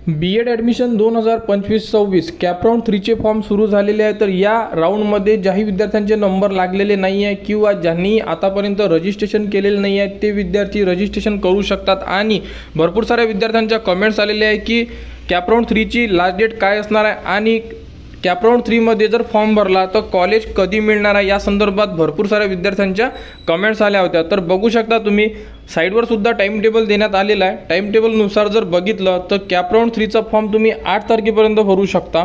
B.Ed admission 2025-26 कॅपराऊंड 3चे form सुरू झालेले आहे। तर या राऊंडमध्ये ज्याही विद्यार्थ्यांचे नंबर लागलेले नाही आहे किंवा ज्यांनी आतापर्यंत रजिस्ट्रेशन केलेले नाही आहे ते विद्यार्थी रजिस्ट्रेशन करू शकतात। आणि भरपूर साऱ्या विद्यार्थ्यांच्या कमेंट्स आलेले आहे की कॅपराऊंड 3ची लास्ट डेट काय असणार आहे आणि कॅपराऊंड 3मध्ये जर फॉर्म भरला तर कॉलेज कधी मिळणार आहे या संदर्भात भरपूर साऱ्या विद्यार्थ्यांच्या कमेंट्स आल्या होत्या। तर बघू शकता तुम्ही साईडवर सुद्धा टाइम टेबल देण्यात आलेला आहे। टाइम टेबलनुसार जर बघितलं तर कॅपराऊंड 3चा फॉर्म तुम्ही 8 तारखेपर्यंत भरू शकता।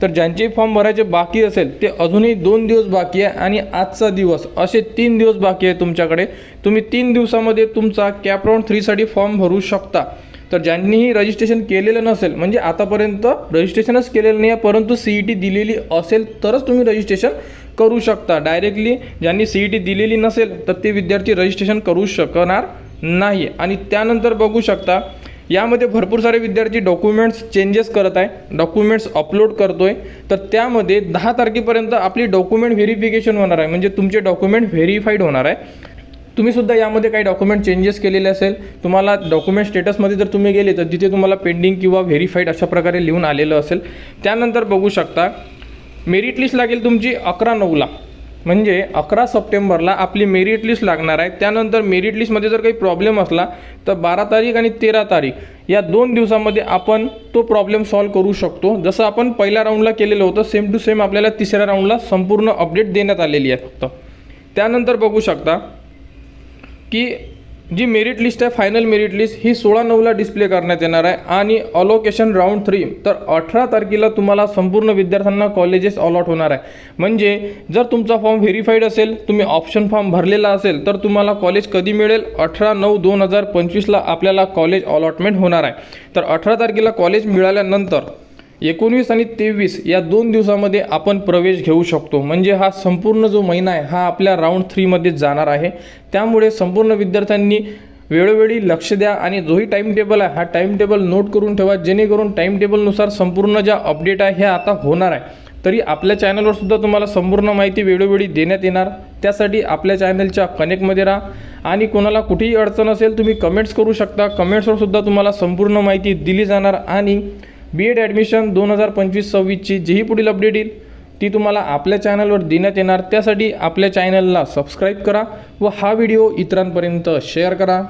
तर ज्यांचे फॉर्म भरायचे बाकी असेल ते अजूनही 2 दिवस बाकी आहे आणि आजचा दिवस असे 3 दिवस बाकी आहे तुमच्याकडे। तुम्ही 3 दिवसामध्ये तुमचा कॅपराऊंड 3साठी फॉर्म भरू शकता। तर ज्यांनीही रजिस्ट्रेशन केलेलं नसेल म्हणजे आतापर्यंत रजिस्ट्रेशनच केलेलं नाही आहे परंतु CET दिलेली असेल तरच तुम्ही रजिस्ट्रेशन करू शकता। डायरेक्टली ज्यांनी CET दिलेली नसेल तर ते विद्यार्थी रजिस्ट्रेशन करू शकणार नाही। आणि त्यानंतर बघू शकता यामध्ये भरपूर सारे विद्यार्थी डॉक्युमेंट्स चेंजेस करत आहे, डॉक्युमेंट्स अपलोड करतोय। तर त्यामध्ये 10 तारखेपर्यंत आपली डॉक्युमेंट व्हेरिफिकेशन होणार आहे म्हणजे तुमचे डॉक्युमेंट व्हेरीफाईड होणार आहे। तुम्ही सुद्धा यामध्ये काही डॉक्युमेंट चेंजेस केलेले असेल, तुम्हाला डॉक्युमेंट स्टेटसमध्ये जर तुम्ही गेले तर तिथे तुम्हाला पेंडिंग किंवा व्हेरीफाईड अशा प्रकारे लिहून आलेलं असेल। त्यानंतर बघू शकता मेरिट लिस्ट लागेल तुमची 11/9ला म्हणजे 11 सप्टेंबरला आपली मेरिट लिस्ट लागणार आहे। त्यानंतर मेरिट लिस्टमध्ये जर काही प्रॉब्लेम असला तर 12 तारीख आणि 13 तारीख या 2 दिवसामध्ये आपण तो प्रॉब्लेम सॉल्व करू शकतो। जसं आपण पहिल्या राऊंडला केलेलं होतं सेम टू सेम आपल्याला तिसऱ्या राऊंडला संपूर्ण अपडेट देण्यात आलेली आहे फक्त। त्यानंतर बघू शकता की जी मेरिट लिस्ट आहे फायनल मेरिट लिस्ट ही 16/9ला डिस्प्ले करण्यात येणार आहे। आणि अलोकेशन राऊंड 3 तर 18 तारखेला तुम्हाला संपूर्ण विद्यार्थ्यांना कॉलेजेस अलॉट होणार आहे। म्हणजे जर तुमचा फॉर्म व्हेरीफाईड असेल, तुम्ही ऑप्शन फॉर्म भरलेला असेल तर तुम्हाला कॉलेज कधी मिळेल 18/9/2025ला आपल्याला कॉलेज अलॉटमेंट होणार आहे। तर 18 तारखेला कॉलेज मिळाल्यानंतर 19 आणि 23 या 2 दिवसामध्ये आपण प्रवेश घेऊ शकतो। म्हणजे हा संपूर्ण जो महिना आहे हा आपल्या राऊंड 3 मध्ये जाणार आहे। त्यामुळे संपूर्ण विद्यार्थ्यांनी वेळोवेळी लक्ष द्या आणि जोही टाइम टेबल आहे हा टाइम टेबल नोट करून ठेवा जेणेकरून टाइम टेबलनुसार संपूर्ण ज्या अपडेट आहे हे आता होणार आहे। तरी आपल्या चॅनलवर सुद्धा तुम्हाला संपूर्ण माहिती वेळोवेळी देण्यात येणार। त्यासाठी आपल्या चॅनलच्या कनेक्टमध्ये राहा आणि कोणाला कुठेही अडचण असेल तुम्ही कमेंट्स करू शकता। कमेंट्सवर सुद्धा तुम्हाला संपूर्ण माहिती दिली जाणार आणि B.Ed ॲडमिशन 2025-26ची जीही पुढील अपडेट येईल ती तुम्हाला आपल्या चॅनलवर देण्यात येणार। त्यासाठी आपल्या चॅनलला सबस्क्राईब करा व हा व्हिडिओ इतरांपर्यंत शेअर करा।